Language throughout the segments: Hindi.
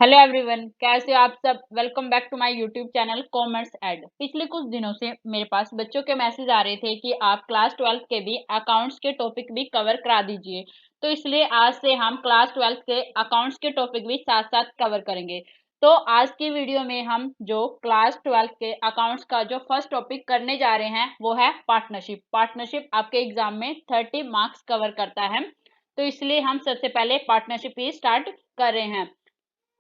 हेलो एवरीवन, कैसे हो आप सब। Welcome back to my YouTube channel commerce ed. पिछले कुछ दिनों से मेरे पास बच्चों के मैसेज आ रहे थे कि आप क्लास 12 के भी अकाउंट्स के टॉपिक भी कवर करा दीजिए। तो इसलिए आज से हम क्लास 12 के अकाउंट्स के टॉपिक भी साथ साथ कवर करेंगे। तो आज की वीडियो में हम जो क्लास 12 के अकाउंट्स का जो फर्स्ट टॉपिक करने जा रहे हैं वो है पार्टनरशिप। पार्टनरशिप आपके एग्जाम में 30 मार्क्स कवर करता है, तो इसलिए हम सबसे पहले पार्टनरशिप ही स्टार्ट कर रहे हैं।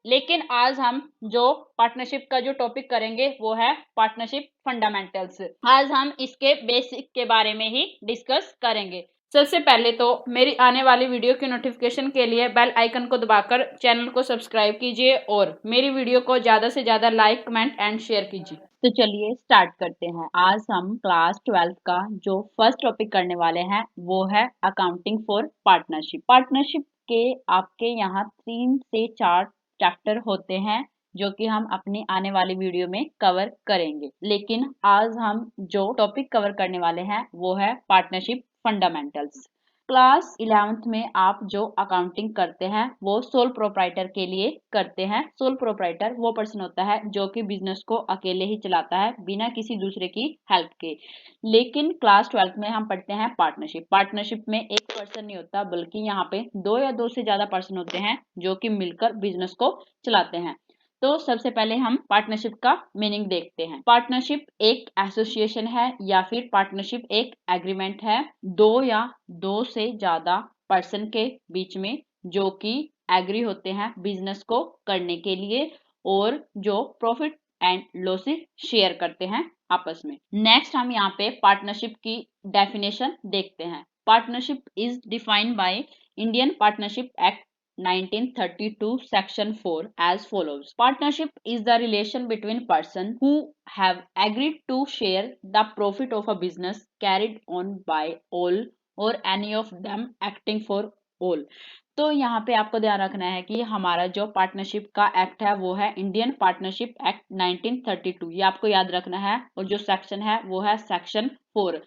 लेकिन आज हम जो पार्टनरशिप का जो टॉपिक करेंगे वो है पार्टनरशिप फंडामेंटल्स। आज हम इसके बेसिक के बारे में ही डिस्कस करेंगे। सबसे पहले तो मेरी आने वाली वीडियो की नोटिफिकेशन के लिए बेल आइकन को दबाकर चैनल को सब्सक्राइब कीजिए और मेरी वीडियो को ज़्यादा से ज़्यादा लाइक, कमेंट एंड शेयर कीजिए। तो चलिए स्टार्ट करते हैं। आज हम क्लास 12 का जो फर्स्ट टॉपिक करने वाले हैं वो है अकाउंटिंग फॉर पार्टनरशिप। पार्टनरशिप के आपके यहाँ 3 से 4 चैप्टर होते हैं जो कि हम अपनी आने वाली वीडियो में कवर करेंगे। लेकिन आज हम जो टॉपिक कवर करने वाले हैं वो है पार्टनरशिप फंडामेंटल्स। क्लास 11th में आप जो अकाउंटिंग करते हैं वो सोल प्रोप्राइटर के लिए करते हैं। सोल प्रोप्राइटर वो पर्सन होता है जो कि बिजनेस को अकेले ही चलाता है बिना किसी दूसरे की हेल्प के। लेकिन क्लास 12th में हम पढ़ते हैं पार्टनरशिप। पार्टनरशिप में एक पर्सन नहीं होता बल्कि यहाँ पे 2 या 2 से ज्यादा पर्सन होते हैं जो कि मिलकर बिजनेस को चलाते हैं। तो सबसे पहले हम पार्टनरशिप का मीनिंग देखते हैं। पार्टनरशिप एक एसोसिएशन है या फिर पार्टनरशिप एक एग्रीमेंट है 2 या 2 से ज्यादा पर्सन के बीच में जो कि एग्री होते हैं बिजनेस को करने के लिए और जो प्रॉफिट एंड लॉसेस शेयर करते हैं आपस में। नेक्स्ट हम यहाँ पे पार्टनरशिप की डेफिनेशन देखते हैं। Partnership is defined by Indian partnership act 1932 section 4 as follows. Partnership is the relation between persons who have agreed to share the profit of a business carried on by all or any of them acting for all. तो यहाँ पे आपको ध्यान रखना है कि हमारा जो पार्टनरशिप का एक्ट है वो है इंडियन पार्टनरशिप एक्ट 1932, ये आपको याद रखना है। और जो सेक्शन है वो है सेक्शन 4।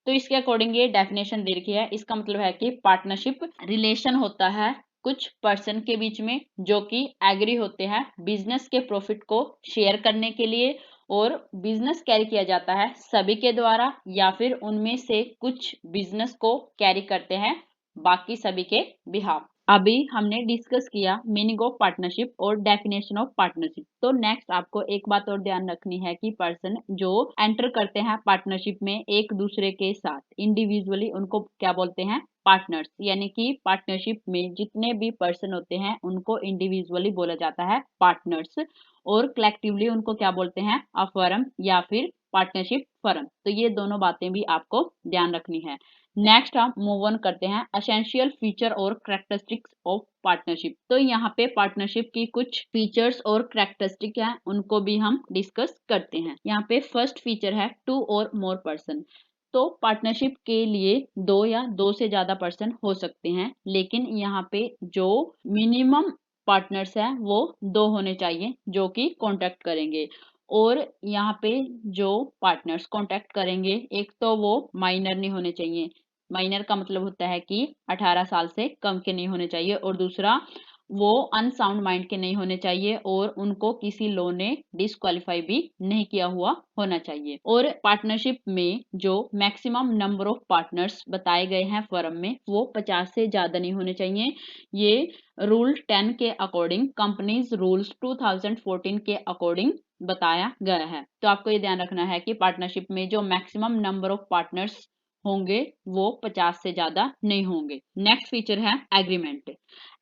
तो इसके अकॉर्डिंग ये डेफिनेशन दे रखी है। इसका मतलब है कि पार्टनरशिप रिलेशन होता है कुछ पर्सन के बीच में जो कि एग्री होते हैं बिजनेस के प्रॉफिट को शेयर करने के लिए और बिजनेस कैरी किया जाता है सभी के द्वारा या फिर उनमें से कुछ बिजनेस को कैरी करते हैं बाकी सभी के बिहाफ। अभी हमने डिस्कस किया मीनिंग ऑफ पार्टनरशिप और डेफिनेशन ऑफ पार्टनरशिप। तो नेक्स्ट आपको एक बात और ध्यान रखनी है कि पर्सन जो एंटर करते हैं पार्टनरशिप में एक दूसरे के साथ इंडिविजुअली उनको क्या बोलते हैं, पार्टनर्स। यानी कि पार्टनरशिप में जितने भी पर्सन होते हैं उनको इंडिविजुअली बोला जाता है पार्टनर्स और कलेक्टिवली उनको क्या बोलते हैं, अ फर्म या फिर पार्टनरशिप फर्म। तो ये दोनों बातें भी आपको ध्यान रखनी है। नेक्स्ट हम मूव ऑन करते हैं एसेंशियल फीचर और कैरेक्टरिस्टिक्स ऑफ पार्टनरशिप। तो यहाँ पे पार्टनरशिप की कुछ फीचर्स और कैरेक्टरिस्टिक हैं उनको भी हम डिस्कस करते हैं। यहाँ पे फर्स्ट फीचर है 2 और मोर पर्सन। तो पार्टनरशिप के लिए 2 या 2 से ज्यादा पर्सन हो सकते हैं, लेकिन यहाँ पे जो मिनिमम पार्टनर्स है वो 2 होने चाहिए जो कि कॉन्ट्रैक्ट करेंगे। और यहाँ पे जो पार्टनर्स कॉन्टैक्ट करेंगे एक तो वो माइनर नहीं होने चाहिए। माइनर का मतलब होता है कि 18 साल से कम के नहीं होने चाहिए। और दूसरा वो अनसाउंड माइंड के नहीं होने चाहिए और उनको किसी लॉ ने डिस्क्वालीफाई भी नहीं किया हुआ होना चाहिए। और पार्टनरशिप में जो मैक्सिमम नंबर ऑफ पार्टनर्स बताए गए हैं फर्म में वो 50 से ज्यादा नहीं होने चाहिए। ये रूल 10 के अकॉर्डिंग कंपनीज रूल्स 2014 के अकॉर्डिंग बताया गया है। तो आपको ये ध्यान रखना है कि पार्टनरशिप में जो मैक्सिमम नंबर ऑफ पार्टनर्स होंगे वो 50 से ज्यादा नहीं होंगे। नेक्स्ट फीचर है एग्रीमेंट।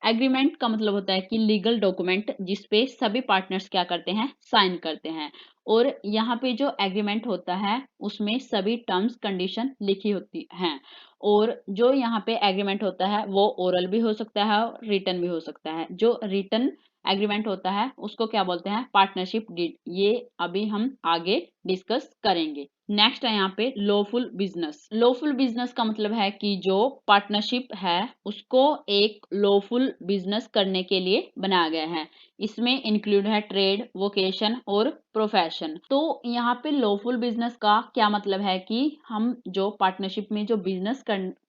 एग्रीमेंट का मतलब होता है कि लीगल डॉक्यूमेंट जिसपे सभी पार्टनर्स क्या करते हैं, साइन करते हैं। और यहाँ पे जो एग्रीमेंट होता है उसमें सभी टर्म्स कंडीशन लिखी होती हैं। और जो यहाँ पे एग्रीमेंट होता है वो ओरल भी हो सकता है और रिटन भी हो सकता है। जो रिटन एग्रीमेंट होता है उसको क्या बोलते हैं, पार्टनरशिप डीड। ये अभी हम आगे डिस्कस करेंगे। नेक्स्ट है यहाँ पे लॉफुल बिजनेस। लॉफुल बिजनेस का मतलब है कि जो पार्टनरशिप है उसको एक लॉफुल बिजनेस करने के लिए बनाया गया है। इसमें इंक्लूड है ट्रेड, वोकेशन और प्रोफेशन। तो यहाँ पे लॉफुल बिजनेस का क्या मतलब है कि हम जो पार्टनरशिप में जो बिजनेस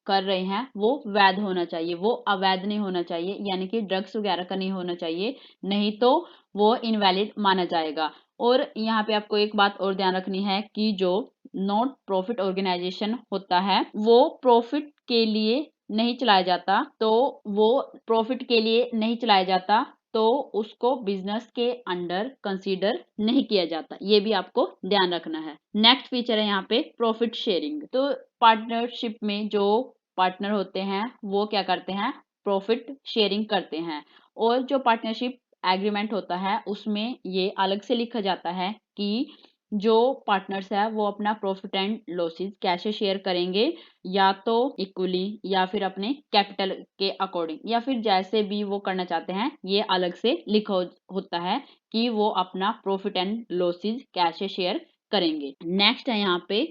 कर रहे हैं वो वैध होना चाहिए, वो अवैध नहीं होना चाहिए, यानी कि ड्रग्स वगैरह का नहीं होना चाहिए, नहीं तो वो इनवैलिड माना जाएगा। और यहाँ पे आपको एक बात और ध्यान रखनी है कि जो नॉट प्रॉफिट ऑर्गेनाइजेशन होता है वो प्रॉफिट के लिए नहीं चलाया जाता, तो वो प्रॉफिट के लिए नहीं चलाया जाता तो उसको बिजनेस के अंडर कंसीडर नहीं किया जाता, ये भी आपको ध्यान रखना है। नेक्स्ट फीचर है यहाँ पे प्रॉफिट शेयरिंग। तो पार्टनरशिप में जो पार्टनर होते हैं वो क्या करते हैं, प्रॉफिट शेयरिंग करते हैं। और जो पार्टनरशिप एग्रीमेंट होता है उसमें ये अलग से लिखा जाता है कि जो पार्टनर्स है वो अपना प्रॉफिट एंड लॉसेस कैसे शेयर करेंगे, या तो इक्वली या फिर अपने कैपिटल के अकॉर्डिंग, या फिर जैसे भी वो करना चाहते हैं, ये अलग से लिखा होता है कि वो अपना प्रॉफिट एंड लॉसेस कैसे शेयर करेंगे। नेक्स्ट है यहाँ पे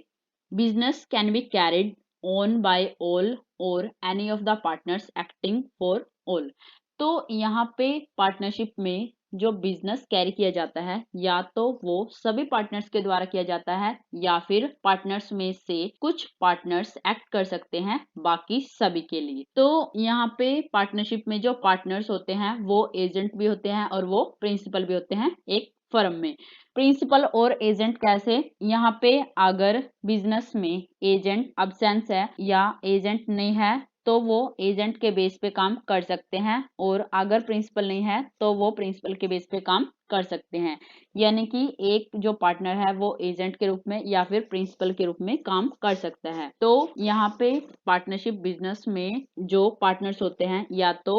business can be carried on by all और any of the partners acting for all. तो यहाँ पे पार्टनरशिप में जो बिजनेस कैरी किया जाता है या तो वो सभी पार्टनर्स के द्वारा किया जाता है, या फिर पार्टनर्स में से कुछ पार्टनर्स एक्ट कर सकते हैं बाकी सभी के लिए। तो यहाँ पे पार्टनरशिप में जो पार्टनर्स होते हैं वो एजेंट भी होते हैं और वो प्रिंसिपल भी होते हैं एक फर्म में। प्रिंसिपल और एजेंट कैसे, यहाँ पे अगर बिजनेस में एजेंट अब्सेंस है या एजेंट नहीं है तो वो एजेंट के बेस पे काम कर सकते हैं, और अगर प्रिंसिपल नहीं है तो वो प्रिंसिपल के बेस पे काम कर सकते हैं। यानी कि एक जो पार्टनर है वो एजेंट के रूप में या फिर प्रिंसिपल के रूप में काम कर सकता है। तो यहाँ पे पार्टनरशिप बिजनेस में जो पार्टनर्स होते हैं या तो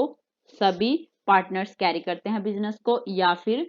सभी पार्टनर्स कैरी करते हैं बिजनेस को, या फिर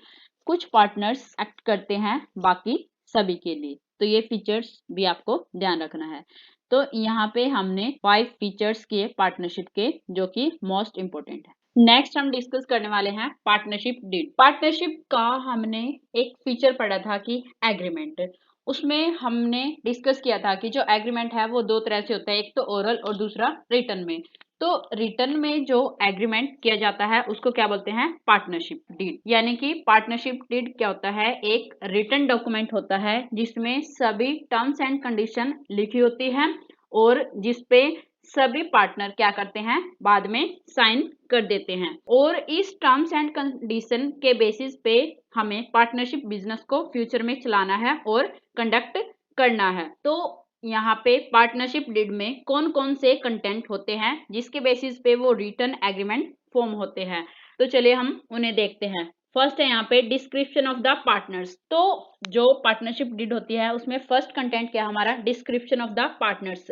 कुछ पार्टनर्स एक्ट करते हैं बाकी सभी के लिए। तो ये फीचर्स भी आपको ध्यान रखना है। तो यहाँ पे हमने 5 फीचर्स किए पार्टनरशिप के जो कि मोस्ट इंपोर्टेंट है। नेक्स्ट हम डिस्कस करने वाले हैं पार्टनरशिप डीड। पार्टनरशिप का हमने एक फीचर पढ़ा था कि एग्रीमेंट, उसमें हमने डिस्कस किया था कि जो एग्रीमेंट है वो दो तरह से होता है, एक तो ओरल और दूसरा रिटन में। तो रिटर्न में जो एग्रीमेंट किया जाता है उसको क्या बोलते हैं, पार्टनरशिप डीड। यानी कि पार्टनरशिप डीड क्या होता है, एक रिटन डॉक्यूमेंट होता है जिसमें सभी टर्म्स एंड कंडीशन लिखी होती है और जिसपे सभी पार्टनर क्या करते हैं, बाद में साइन कर देते हैं। और इस टर्म्स एंड कंडीशन के बेसिस पे हमें पार्टनरशिप बिजनेस को फ्यूचर में चलाना है और कंडक्ट करना है। तो यहाँ पे पार्टनरशिप डीड में कौन कौन से कंटेंट होते हैं जिसके बेसिस पे वो रिटर्न एग्रीमेंट फॉर्म होते हैं, तो चलिए हम उन्हें देखते हैं। फर्स्ट है यहाँ पे डिस्क्रिप्शन ऑफ द पार्टनर्स। तो जो पार्टनरशिप डीड होती है उसमें फर्स्ट कंटेंट क्या हमारा, डिस्क्रिप्शन ऑफ द पार्टनर्स।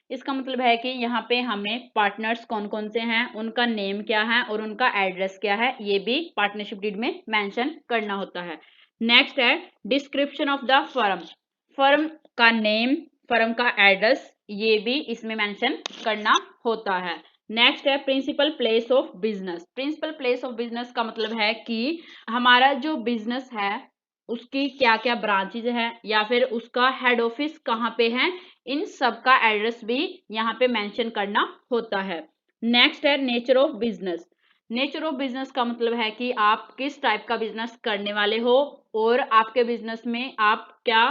इसका मतलब है कि यहाँ पे हमें पार्टनर्स कौन कौन से हैं, उनका नेम क्या है और उनका एड्रेस क्या है, ये भी पार्टनरशिप डीड में मेंशन करना होता है। नेक्स्ट है description of the firm. Firm का नेम, फर्म का एड्रेस, ये भी इसमें मेंशन करना होता है। नेक्स्ट है principal place of business. Principal place of business का मतलब है कि हमारा जो बिजनेस है उसकी क्या क्या ब्रांचेज है या फिर उसका हेड ऑफिस कहाँ पे है, इन सब का एड्रेस भी यहाँ पे मेंशन करना होता है। नेक्स्ट है nature of business. Nature of business का मतलब है कि आप किस टाइप का बिजनेस करने वाले हो और आपके बिजनेस में आप क्या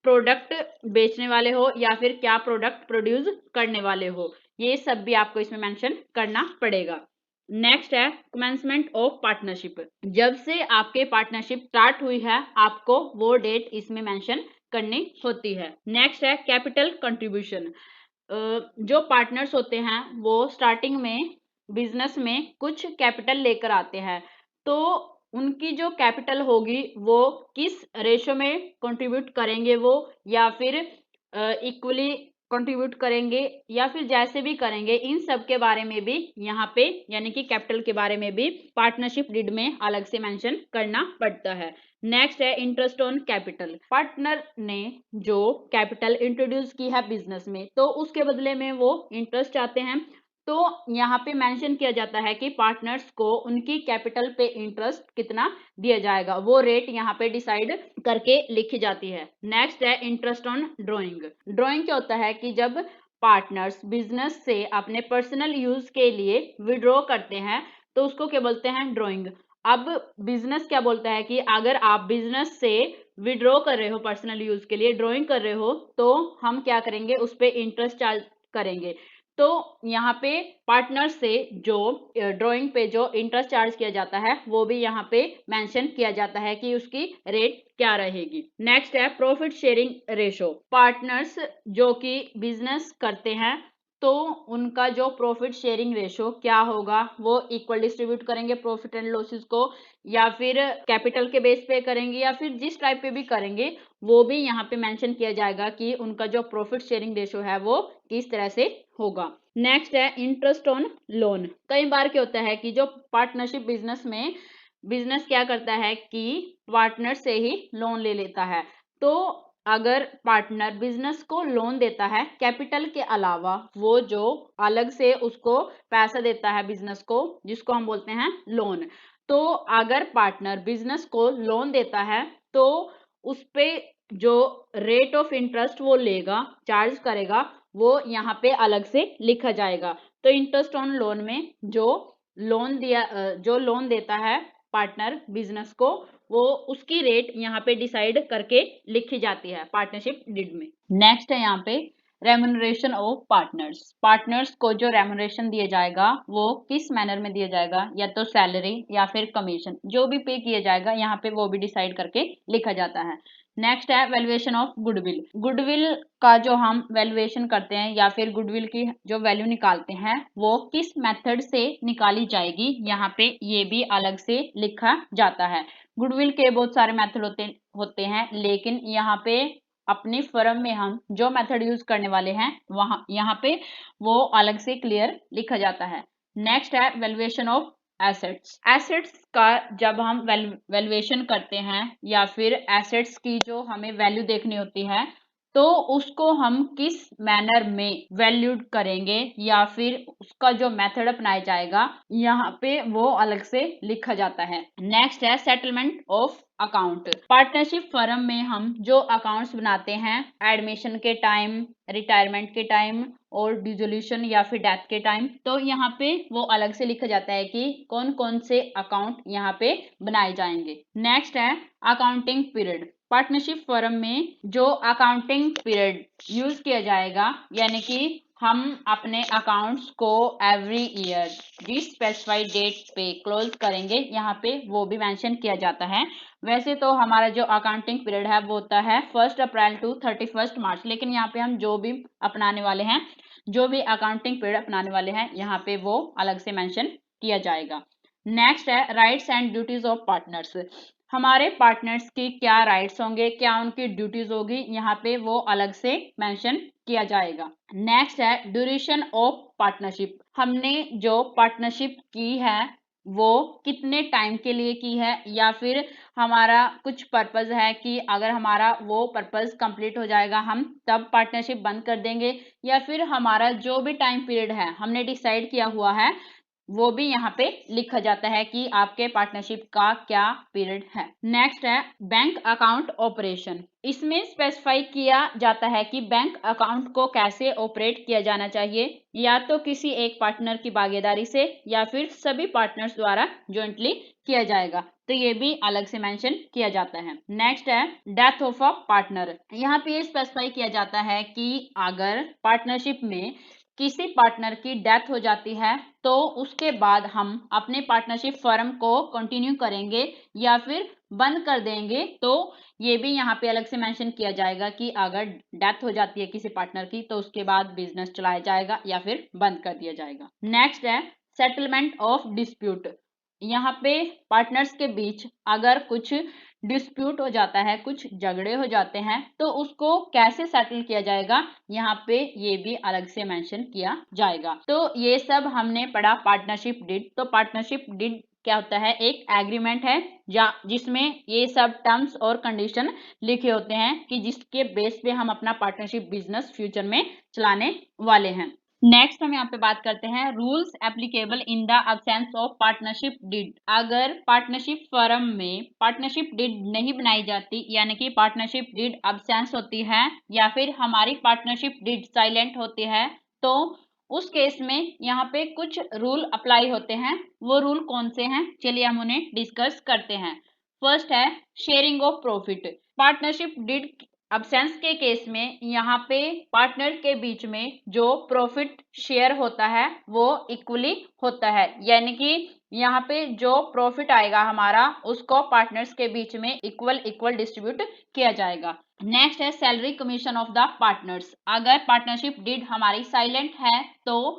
प्रोडक्ट बेचने वाले हो या फिर क्या प्रोडक्ट प्रोड्यूस करने वाले हो, ये सब भी आपको इसमें मेंशन करना पड़ेगा। नेक्स्ट है कमेंसमेंट ऑफ पार्टनरशिप। जब से आपके पार्टनरशिप स्टार्ट हुई है आपको वो डेट इसमें मेंशन करनी होती है। नेक्स्ट है कैपिटल कंट्रीब्यूशन। जो पार्टनर्स होते हैं वो स्टार्टिंग में बिजनेस में कुछ कैपिटल लेकर आते हैं, तो उनकी जो कैपिटल होगी वो किस रेशो में कंट्रीब्यूट करेंगे वो, या फिर इक्वली कंट्रीब्यूट करेंगे या फिर जैसे भी करेंगे, इन सब के बारे में भी यहाँ पे यानी कि कैपिटल के बारे में भी पार्टनरशिप डीड में अलग से मेंशन करना पड़ता है। नेक्स्ट है इंटरेस्ट ऑन कैपिटल। पार्टनर ने जो कैपिटल इंट्रोड्यूस की है बिजनेस में तो उसके बदले में वो इंटरेस्ट चाहते हैं, तो यहाँ पे मेंशन किया जाता है कि पार्टनर्स को उनकी कैपिटल पे इंटरेस्ट कितना दिया जाएगा, वो रेट यहाँ पे डिसाइड करके लिखी जाती है। नेक्स्ट है इंटरेस्ट ऑन ड्रॉइंग। ड्रॉइंग क्या होता है कि जब पार्टनर्स बिजनेस से अपने पर्सनल यूज के लिए विड्रॉ करते हैं तो उसको क्या बोलते हैं, ड्रॉइंग। अब बिजनेस क्या बोलता है कि अगर आप बिजनेस से विड्रॉ कर रहे हो पर्सनल यूज के लिए, ड्रॉइंग कर रहे हो, तो हम क्या करेंगे, उस पर इंटरेस्ट चार्ज करेंगे। तो यहाँ पे पार्टनर से जो ड्राइंग पे जो इंटरेस्ट चार्ज किया जाता है वो भी यहाँ पे मेंशन किया जाता है कि उसकी रेट क्या रहेगी। नेक्स्ट है प्रॉफिट शेयरिंग रेशो। पार्टनर्स जो कि बिजनेस करते हैं तो उनका जो प्रॉफिट शेयरिंग रेशो क्या होगा, वो इक्वल डिस्ट्रीब्यूट करेंगे प्रॉफिट एंड लॉसेस को, या फिर कैपिटल के बेस पे करेंगे, या फिर जिस टाइप पे भी करेंगे वो भी यहाँ पे मेंशन किया जाएगा कि उनका जो प्रॉफिट शेयरिंग रेशो है वो किस तरह से होगा। नेक्स्ट है इंटरेस्ट ऑन लोन। कई बार क्या होता है कि जो पार्टनरशिप बिजनेस में बिजनेस क्या करता है कि पार्टनर से ही लोन ले लेता है। तो अगर पार्टनर बिजनेस को लोन देता है कैपिटल के अलावा, वो जो अलग से उसको पैसा देता है बिजनेस को, जिसको हम बोलते हैं लोन, तो अगर पार्टनर बिजनेस को लोन देता है तो उस पे जो रेट ऑफ इंटरेस्ट वो लेगा, चार्ज करेगा, वो यहाँ पे अलग से लिखा जाएगा। तो इंटरेस्ट ऑन लोन में जो लोन देता है पार्टनर बिजनेस को, वो उसकी रेट यहाँ पे डिसाइड करके लिखी जाती है पार्टनरशिप डीड में। नेक्स्ट है यहाँ पे रेम्यूनरेशन ऑफ पार्टनर्स। पार्टनर्स को जो रेम्यूनरेशन दिया जाएगा वो किस मैनर में दिया जाएगा, या तो सैलरी या फिर कमीशन, जो भी पे किया जाएगा यहाँ पे वो भी डिसाइड करके लिखा जाता है। नेक्स्ट है वैल्यूएशन ऑफ गुडविल। गुडविल का जो हम वैल्यूएशन करते हैं या फिर गुडविल की जो वैल्यू निकालते हैं वो किस मेथड से निकाली जाएगी, यहाँ पे ये भी अलग से लिखा जाता है। गुडविल के बहुत सारे मेथड होते हैं, लेकिन यहाँ पे अपनी फर्म में हम जो मेथड यूज करने वाले हैं वहां यहाँ पे वो अलग से क्लियर लिखा जाता है। नेक्स्ट है वैल्यूएशन ऑफ एसेट्स। एसेट्स का जब हम वैल्यूएशन करते हैं या फिर एसेट्स की जो हमें वैल्यू देखनी होती है तो उसको हम किस मैनर में वैल्यूड करेंगे या फिर उसका जो मेथड अपनाया जाएगा यहाँ पे वो अलग से लिखा जाता है। नेक्स्ट है settlement of account. Partnership firm में हम जो अकाउंट्स बनाते हैं एडमिशन के टाइम, रिटायरमेंट के टाइम और डिसोल्यूशन या फिर डेथ के टाइम, तो यहाँ पे वो अलग से लिखा जाता है कि कौन कौन से अकाउंट यहाँ पे बनाए जाएंगे। नेक्स्ट है अकाउंटिंग पीरियड। पार्टनरशिप फर्म में जो अकाउंटिंग पीरियड यूज किया जाएगा, यानी कि हम अपने अकाउंट्स को एवरी ईयर जिस स्पेसिफाइड डेट पे क्लोज करेंगे यहाँ पे वो भी मेंशन किया जाता है। वैसे तो हमारा जो अकाउंटिंग पीरियड है वो होता है 1 अप्रैल टू 31 मार्च, लेकिन यहाँ पे हम जो भी अपनाने वाले हैं, जो भी अकाउंटिंग पीरियड अपनाने वाले हैं यहाँ पे वो अलग से मेंशन किया जाएगा। नेक्स्ट है rights and duties of partners. हमारे पार्टनर्स की क्या राइट्स होंगे, क्या उनकी ड्यूटीज होगी, यहाँ पे वो अलग से मेंशन किया जाएगा। नेक्स्ट है ड्यूरेशन ऑफ पार्टनरशिप। हमने जो पार्टनरशिप की है वो कितने टाइम के लिए की है, या फिर हमारा कुछ पर्पस है कि अगर हमारा वो पर्पस कंप्लीट हो जाएगा हम तब पार्टनरशिप बंद कर देंगे, या फिर हमारा जो भी टाइम पीरियड है हमने डिसाइड किया हुआ है वो भी यहाँ पे लिखा जाता है कि आपके पार्टनरशिप का क्या पीरियड है। नेक्स्ट है बैंक अकाउंट ऑपरेशन। इसमें स्पेसिफाई किया जाता है कि बैंक अकाउंट को कैसे ऑपरेट किया जाना चाहिए, या तो किसी एक पार्टनर की भागीदारी से या फिर सभी पार्टनर्स द्वारा जॉइंटली किया जाएगा, तो ये भी अलग से मेंशन किया जाता है। नेक्स्ट है डेथ ऑफ अ पार्टनर। यहाँ पे स्पेसिफाई किया जाता है कि अगर पार्टनरशिप में किसी पार्टनर की डेथ हो जाती है तो उसके बाद हम अपने पार्टनरशिप फर्म को कंटिन्यू करेंगे या फिर बंद कर देंगे, तो ये भी यहाँ पे अलग से मेंशन किया जाएगा कि अगर डेथ हो जाती है किसी पार्टनर की तो उसके बाद बिजनेस चलाया जाएगा या फिर बंद कर दिया जाएगा। नेक्स्ट है सेटलमेंट ऑफ डिस्प्यूट। यहाँ पे पार्टनर्स के बीच अगर कुछ डिस्प्यूट हो जाता है, कुछ झगड़े हो जाते हैं, तो उसको कैसे सेटल किया जाएगा यहाँ पे ये भी अलग से मेंशन किया जाएगा। तो ये सब हमने पढ़ा पार्टनरशिप डीड। तो पार्टनरशिप डीड क्या होता है, एक एग्रीमेंट है जिसमें ये सब टर्म्स और कंडीशन लिखे होते हैं कि जिसके बेस पे हम अपना पार्टनरशिप बिजनेस फ्यूचर में चलाने वाले हैं। नेक्स्ट हम यहाँ पे बात करते हैं rules applicable in the absence of partnership deed. अगर पार्टनरशिप फर्म में पार्टनरशिप डीड नहीं बनाई जाती, यानी कि पार्टनरशिप डीड अब्सेंस होती है या फिर हमारी पार्टनरशिप डीड साइलेंट होती है, तो उस केस में यहाँ पे कुछ रूल अप्लाई होते हैं। वो रूल कौन से हैं, चलिए हम उन्हें डिस्कस करते हैं। फर्स्ट है sharing of profit. Partnership deed absence के केस में यहाँ पे पार्टनर के बीच में जो प्रॉफिट शेयर होता है वो इक्वली होता है, यानी कि यहाँ पे जो प्रॉफिट आएगा हमारा उसको पार्टनर्स के बीच में इक्वल डिस्ट्रीब्यूट किया जाएगा। नेक्स्ट है salary commission of the partners. अगर पार्टनरशिप डीड हमारी साइलेंट है तो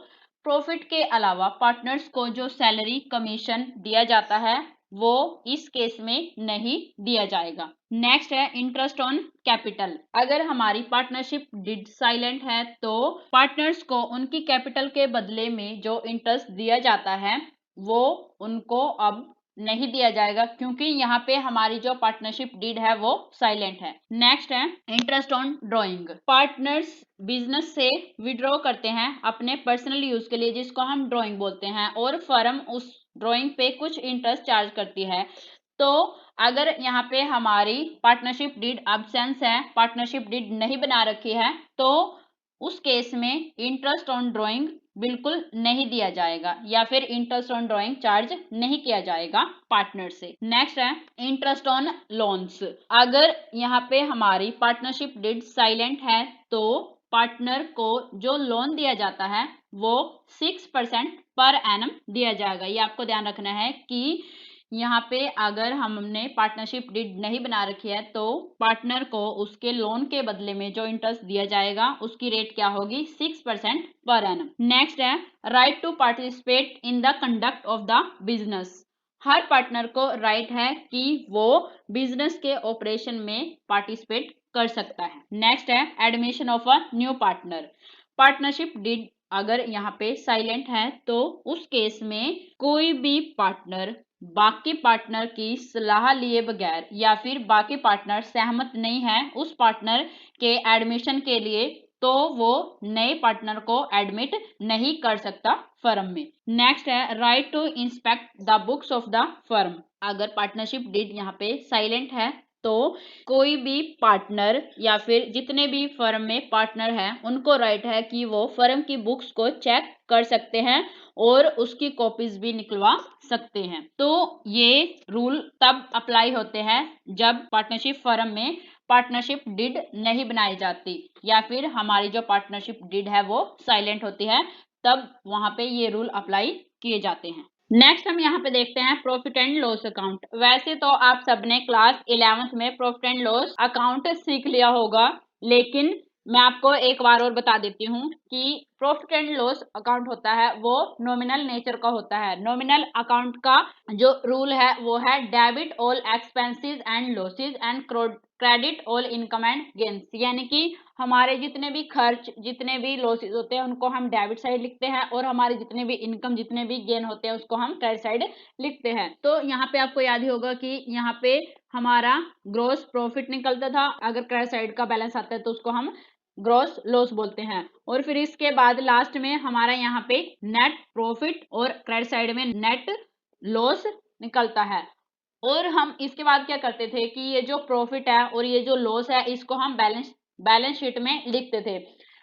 प्रॉफिट के अलावा पार्टनर्स को जो सैलरी कमीशन दिया जाता है वो इस केस में नहीं दिया जाएगा। नेक्स्ट है इंटरेस्ट ऑन कैपिटल। अगर हमारी पार्टनरशिप डिड साइलेंट है तो पार्टनर्स को उनकी कैपिटल के बदले में जो इंटरेस्ट दिया जाता है वो उनको अब नहीं दिया जाएगा, क्योंकि यहाँ पे हमारी जो पार्टनरशिप डीड है वो साइलेंट है। नेक्स्ट है interest on drawing. Partners business से विड्रॉ करते हैं अपने पर्सनल यूज के लिए, जिसको हम ड्रॉइंग बोलते हैं, और फर्म उस ड्रॉइंग पे कुछ इंटरेस्ट चार्ज करती है। तो अगर यहाँ पे हमारी पार्टनरशिप डीड अब्सेंस है, पार्टनरशिप डीड नहीं बना रखी है, तो उस केस में इंटरेस्ट ऑन ड्रॉइंग बिल्कुल नहीं दिया जाएगा या फिर इंटरेस्ट ऑन ड्रॉइंग चार्ज नहीं किया जाएगा पार्टनर से। नेक्स्ट है इंटरेस्ट ऑन लोन्स। अगर यहाँ पे हमारी पार्टनरशिप डीड साइलेंट है तो पार्टनर को जो लोन दिया जाता है वो 6% पर एनम दिया जाएगा। ये आपको ध्यान रखना है कि यहाँ पे अगर हमने पार्टनरशिप डीड नहीं बना रखी है तो पार्टनर को उसके लोन के बदले में जो इंटरेस्ट दिया जाएगा उसकी रेट क्या होगी, 6% पर एनम। नेक्स्ट है right to participate in the conduct of the business. हर पार्टनर को राइट है कि वो बिजनेस के ऑपरेशन में पार्टिसिपेट कर सकता है। नेक्स्ट है admission of a new partner. Partnership deed अगर यहाँ पे साइलेंट है तो उस केस में कोई भी पार्टनर बाकी पार्टनर की सलाह लिए बगैर या फिर बाकी पार्टनर सहमत नहीं है उस पार्टनर के एडमिशन के लिए, तो वो नए पार्टनर को एडमिट नहीं कर सकता फर्म में। नेक्स्ट है right to inspect the books of the firm. अगर पार्टनरशिप डीड यहाँ पे साइलेंट है तो कोई भी पार्टनर या फिर जितने भी फर्म में पार्टनर हैं उनको राइट है कि वो फर्म की बुक्स को चेक कर सकते हैं और उसकी कॉपीज भी निकलवा सकते हैं। तो ये रूल तब अप्लाई होते हैं जब पार्टनरशिप फर्म में पार्टनरशिप डीड नहीं बनाई जाती या फिर हमारी जो पार्टनरशिप डीड है वो साइलेंट होती है, तब वहां पे ये रूल अप्लाई किए जाते हैं। नेक्स्ट हम यहाँ पे देखते हैं प्रॉफिट एंड लॉस अकाउंट। वैसे तो आप सबने क्लास 11th में प्रॉफिट एंड लॉस अकाउंट सीख लिया होगा, लेकिन मैं आपको एक बार और बता देती हूँ कि प्रॉफिट एंड लॉस अकाउंट होता है वो नॉमिनल नेचर का होता है। नॉमिनल अकाउंट का जो रूल है वो है debit all expenses and losses and credit all income and gains, यानी कि हमारे जितने भी खर्च जितने भी लॉसेस होते हैं उनको हम डेबिट साइड लिखते हैं और हमारे जितने भी इनकम जितने भी गेन होते हैं उसको हम क्रेडिट साइड लिखते हैं। तो यहाँ पे आपको याद ही होगा कि यहाँ पे हमारा ग्रॉस प्रॉफिट निकलता था, अगर क्रेडिट साइड का बैलेंस आता है तो उसको हम ग्रॉस लॉस बोलते हैं, और फिर इसके बाद लास्ट में हमारा यहाँ पे नेट प्रॉफिट और क्रेडिट साइड में नेट लॉस निकलता है। और हम इसके बाद क्या करते थे कि ये जो प्रॉफिट है और ये जो लॉस है इसको हम बैलेंस शीट में लिखते थे।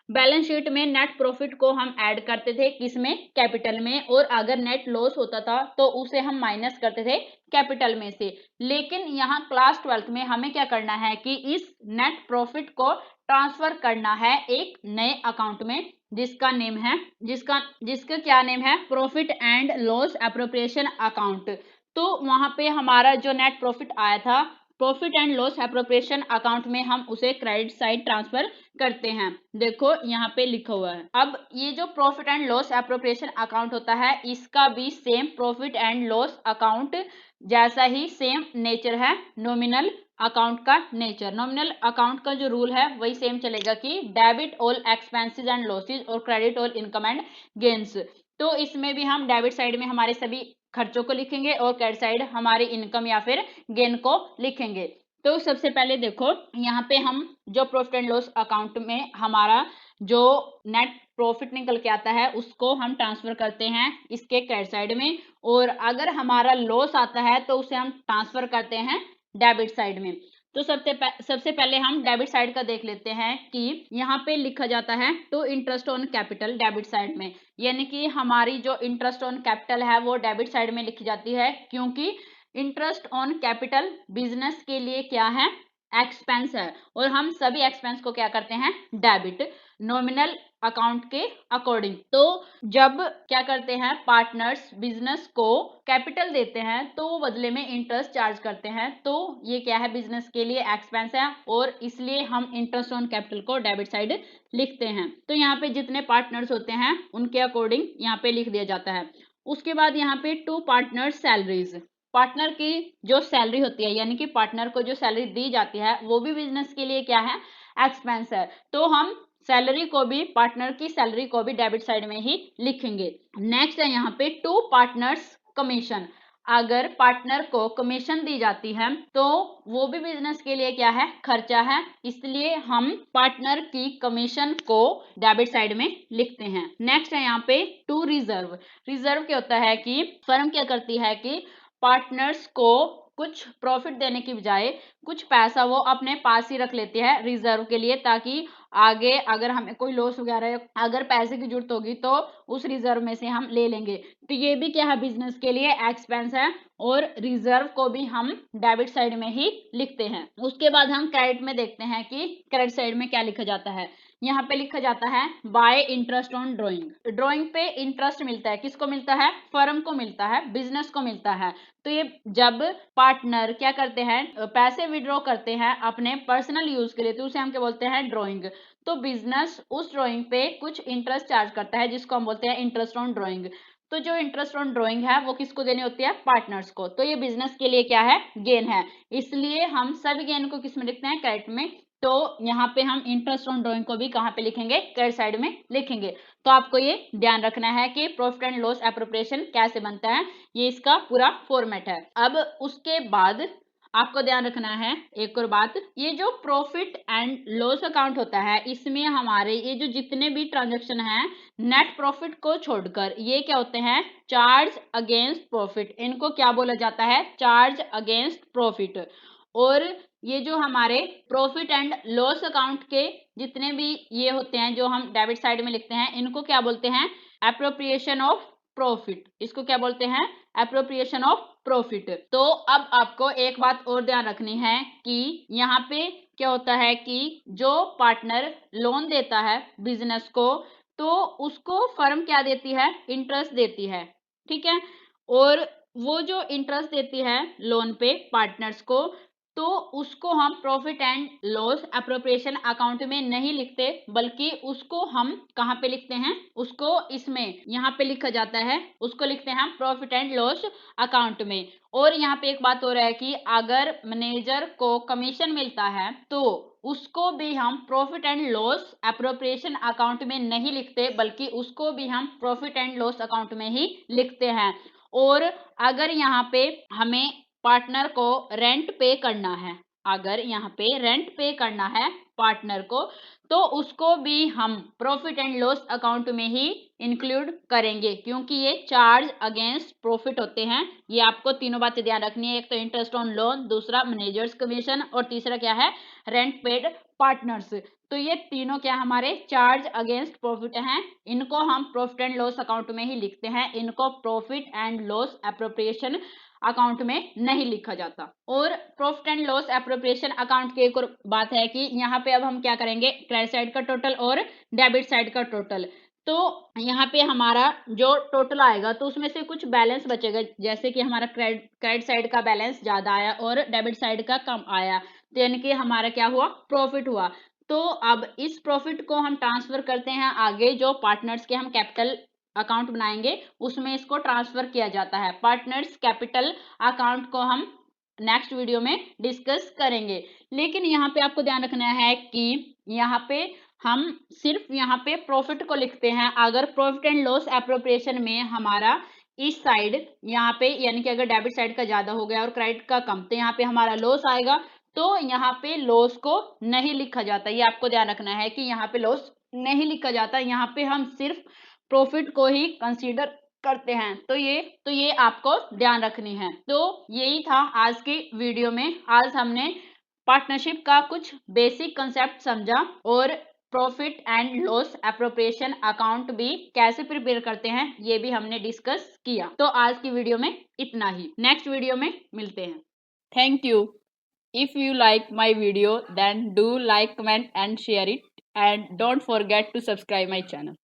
बैलेंस शीट में नेट प्रॉफिट को हम ऐड करते थे किसमें, कैपिटल में, और अगर नेट लॉस होता था तो उसे हम माइनस करते थे कैपिटल में से। लेकिन यहाँ क्लास 12th में हमें क्या करना है कि इस नेट प्रॉफिट को ट्रांसफर करना है एक नए अकाउंट में जिसका नेम है जिसका क्या नेम है, profit and loss appropriation account. तो वहां पे हमारा जो नेट प्रॉफिट आया था profit and loss appropriation account में हम उसे क्रेडिट साइड ट्रांसफर करते हैं। देखो यहाँ पे लिखा हुआ है। अब ये जो profit and loss appropriation account होता है इसका भी same profit and loss account जैसा ही सेम नेचर है नॉमिनल अकाउंट का नेचर। नॉमिनल अकाउंट का जो रूल है वही सेम चलेगा कि debit all expenses and losses और credit all income and gains. तो इसमें भी हम डेबिट साइड में हमारे सभी खर्चों को लिखेंगे और क्रेडिट साइड हमारी इनकम या फिर गेन को लिखेंगे। तो सबसे पहले देखो यहाँ पे हम जो प्रॉफिट एंड लॉस अकाउंट में हमारा जो नेट प्रॉफिट निकल के आता है उसको हम ट्रांसफर करते हैं इसके क्रेडिट साइड में, और अगर हमारा लॉस आता है तो उसे हम ट्रांसफर करते हैं डेबिट साइड में। तो सबसे पहले हम डेबिट साइड का देख लेते हैं कि यहाँ पे लिखा जाता है to interest on capital debit side में, यानी कि हमारी जो इंटरेस्ट ऑन कैपिटल है वो डेबिट साइड में लिखी जाती है, क्योंकि इंटरेस्ट ऑन कैपिटल बिजनेस के लिए क्या है, एक्सपेंस है और हम सभी एक्सपेंस को क्या करते हैं, डेबिट, नॉमिनल अकाउंट के अकॉर्डिंग। तो जब क्या करते हैं पार्टनर्स बिजनेस को कैपिटल देते हैं तो वो बदले में इंटरेस्ट चार्ज करते हैं, तो ये क्या है, बिजनेस के लिए एक्सपेंस है और इसलिए हम इंटरेस्ट ऑन कैपिटल को डेबिट साइड लिखते हैं। तो यहाँ पे जितने पार्टनर्स होते हैं उनके अकॉर्डिंग यहाँ पे लिख दिया जाता है। उसके बाद यहाँ पे टू पार्टनर्स सैलरीज, पार्टनर की जो सैलरी होती है यानी कि पार्टनर को जो सैलरी दी जाती है वो भी बिजनेस के लिए क्या है, एक्सपेंस है। तो हम सैलरी को भी, पार्टनर की सैलरी को भी डेबिट साइड में ही लिखेंगे। नेक्स्ट है यहाँ पे टू पार्टनर्स कमीशन, अगर पार्टनर को कमीशन दी जाती है तो वो भी बिजनेस के लिए क्या है, खर्चा है, इसलिए हम पार्टनर की कमीशन को डेबिट साइड में लिखते हैं। नेक्स्ट है यहाँ पे टू रिजर्व, रिजर्व क्या होता है कि फर्म क्या करती है कि पार्टनर्स को कुछ प्रॉफिट देने की बजाय कुछ पैसा वो अपने पास ही रख लेती है रिजर्व के लिए, ताकि आगे अगर हमें कोई लॉस वगैरह अगर पैसे की जरूरत होगी तो उस रिजर्व में से हम ले लेंगे। तो ये भी क्या है, बिजनेस के लिए एक्सपेंस है और रिजर्व को भी हम डेबिट साइड में ही लिखते हैं। उसके बाद हम क्रेडिट में देखते हैं कि क्रेडिट साइड में क्या लिखा जाता है। यहाँ पे लिखा जाता है bye interest on drawing, drawing पे इंटरेस्ट मिलता है, किसको मिलता है, फर्म को मिलता है, बिजनेस को मिलता है। तो ये जब पार्टनर क्या करते हैं, पैसे विड्रॉ करते हैं अपने पर्सनल यूज के लिए, तो उसे हम क्या बोलते हैं, ड्रॉइंग। तो बिजनेस उस ड्रॉइंग पे कुछ इंटरेस्ट चार्ज करता है जिसको हम बोलते हैं इंटरेस्ट ऑन ड्रॉइंग। तो जो इंटरेस्ट ऑन ड्रॉइंग है वो किसको देनी होती है, पार्टनर्स को। तो ये बिजनेस के लिए क्या है, गेन है, इसलिए हम सभी गेन को किस में लिखते हैं, क्रेडिट में। तो यहाँ पे हम इंटरेस्ट ऑन ड्रॉइंग को भी कहाँ पे लिखेंगे, क्रेडिट साइड में लिखेंगे। तो आपको ये ध्यान रखना है कि प्रॉफिट एंड लॉस एप्रोप्रिएशन कैसे बनता है, ये इसका पूरा फॉर्मेट है। अब उसके बाद आपको ध्यान रखना है एक और बात, ये जो प्रॉफिट एंड लॉस अकाउंट होता है इसमें हमारे ये जो जितने भी ट्रांजैक्शन है नेट प्रॉफिट को छोड़कर ये क्या होते हैं, चार्ज अगेंस्ट प्रॉफिट, इनको क्या बोला जाता है, चार्ज अगेंस्ट प्रॉफिट। और ये जो हमारे प्रॉफिट एंड लॉस अकाउंट के जितने भी ये होते हैं जो हम डेबिट साइड में लिखते हैं, इनको क्या बोलते हैं, एप्रोप्रिएशन ऑफ प्रॉफिट, इसको क्या बोलते हैं, एप्रोप्रिएशन ऑफ प्रॉफिट। तो अब आपको एक बात और ध्यान रखनी है कि यहाँ पे क्या होता है कि जो पार्टनर लोन देता है बिजनेस को तो उसको फर्म क्या देती है, इंटरेस्ट देती है, ठीक है। और वो जो इंटरेस्ट देती है लोन पे पार्टनर्स को, तो उसको हम profit and loss appropriation account में नहीं लिखते, बल्कि उसको हम कहाँ पे लिखते हैं, उसको इसमें यहाँ पे लिखा जाता है, उसको लिखते हैं हम प्रॉफिट एंड लॉस अकाउंट में। और यहाँ पे एक बात हो रहा है कि अगर मैनेजर को कमीशन मिलता है तो उसको भी हम profit and loss appropriation account में नहीं लिखते, बल्कि उसको भी हम प्रॉफिट एंड लॉस अकाउंट में ही लिखते हैं। और अगर यहाँ पे हमें पार्टनर को रेंट पे करना है, अगर यहाँ पे रेंट पे करना है पार्टनर को, तो उसको भी हम प्रॉफिट एंड लॉस अकाउंट में ही इंक्लूड करेंगे, क्योंकि ये चार्ज अगेंस्ट प्रॉफिट होते हैं। ये आपको तीनों बातें ध्यान रखनी है, एक तो इंटरेस्ट ऑन लोन, दूसरा मैनेजर्स कमीशन और तीसरा क्या है, रेंट पेड पार्टनर्स। तो ये तीनों क्या हमारे चार्ज अगेंस्ट प्रॉफिट हैं, इनको हम प्रॉफिट एंड लॉस अकाउंट में ही लिखते हैं, इनको profit and loss appropriation account में नहीं लिखा जाता। और profit and loss appropriation account की एक और बात है कि यहाँ पे अब हम क्या करेंगे, क्रेडिट साइड का टोटल और डेबिट साइड का टोटल। तो यहाँ पे हमारा जो टोटल आएगा तो उसमें से कुछ बैलेंस बचेगा, जैसे कि हमारा क्रेडिट साइड का बैलेंस ज्यादा आया और डेबिट साइड का कम आया, तो यानी कि हमारा क्या हुआ, प्रॉफिट हुआ। तो अब इस प्रॉफिट को हम ट्रांसफर करते हैं आगे, जो पार्टनर्स के हम कैपिटल अकाउंट बनाएंगे उसमें इसको ट्रांसफर किया जाता है। पार्टनर्स कैपिटल अकाउंट को हम नेक्स्ट वीडियो में डिस्कस करेंगे। लेकिन यहाँ पे आपको ध्यान रखना है कि यहाँ पे हम सिर्फ यहाँ पे प्रॉफिट को लिखते हैं, अगर प्रॉफिट एंड लॉस एप्रोप्रिएशन में हमारा इस साइड यहाँ पे यानी कि अगर डेबिट साइड का ज्यादा हो गया और क्रेडिट का कम, तो यहाँ पे हमारा लॉस आएगा, तो यहाँ पे लॉस को नहीं लिखा जाता। ये आपको ध्यान रखना है कि यहाँ पे लॉस नहीं लिखा जाता, यहाँ पे हम सिर्फ प्रॉफिट को ही कंसीडर करते हैं। तो ये आपको ध्यान रखनी है। तो यही था आज की वीडियो में। आज हमने पार्टनरशिप का कुछ बेसिक कंसेप्ट समझा और profit and loss appropriation account भी कैसे प्रिपेयर करते हैं ये भी हमने डिस्कस किया। तो आज की वीडियो में इतना ही, नेक्स्ट वीडियो में मिलते हैं। Thank you. If you like my video, then do like, comment and share it, and don't forget to subscribe my channel.